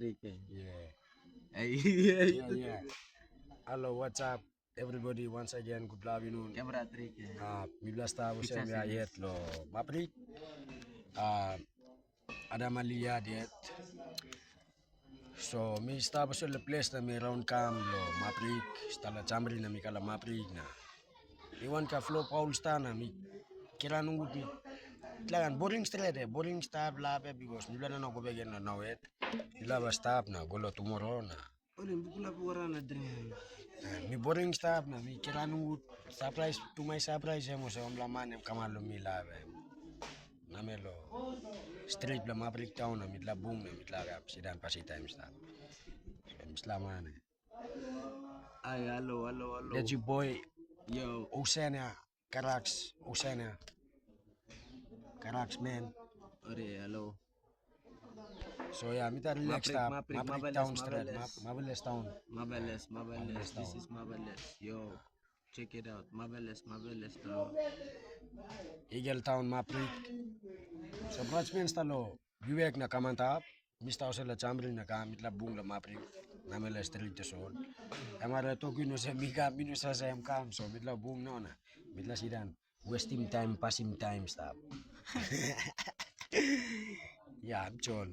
3K. Yeah. Yeah. Hello, what's up, everybody? Once again, good afternoon. Camera 3K. Mibla sta Pizza busem ya sales. yet lo mapri. Ada malia diet. So mi sta busem le place na mi round cam lo mapri. Sta la chamri na mi kala mapri na. Iwan ka flow Paul sta na mi kira nunggu mi. Tlagan boring straight boring stop lape because mi na no go begin na wet. Ila ba stop na go lo tomorrow na. Oleh bukula pura na drink. Mi boring stop na mi kira nunggu surprise to my surprise mo sa laman yung kamalo mi labe. Namelo street la mabrik town na mitla boom na mitla rap sidan pasi time stop. So mislaman. Ay, hello. That's your boy Yo. Osena Carax man. Ore, hello. So yeah, mita relax Maprik, stop maprik, mabrik mabeles, town street mabeles. Mabeles town. Mabeles. Mabeles This town. is Mabeles. Yo. Check it out. Mabeles town. Eagle town maprik. So Bratsman stalo Vivek na kamantap. Mista o la chambri na ka mitla bung la mapri namela street to sol. Amara to kuno sa mika mino sa kam so mitla bung no na. Mitla sidan wasting time passing time stop. Yeah, I'm chol.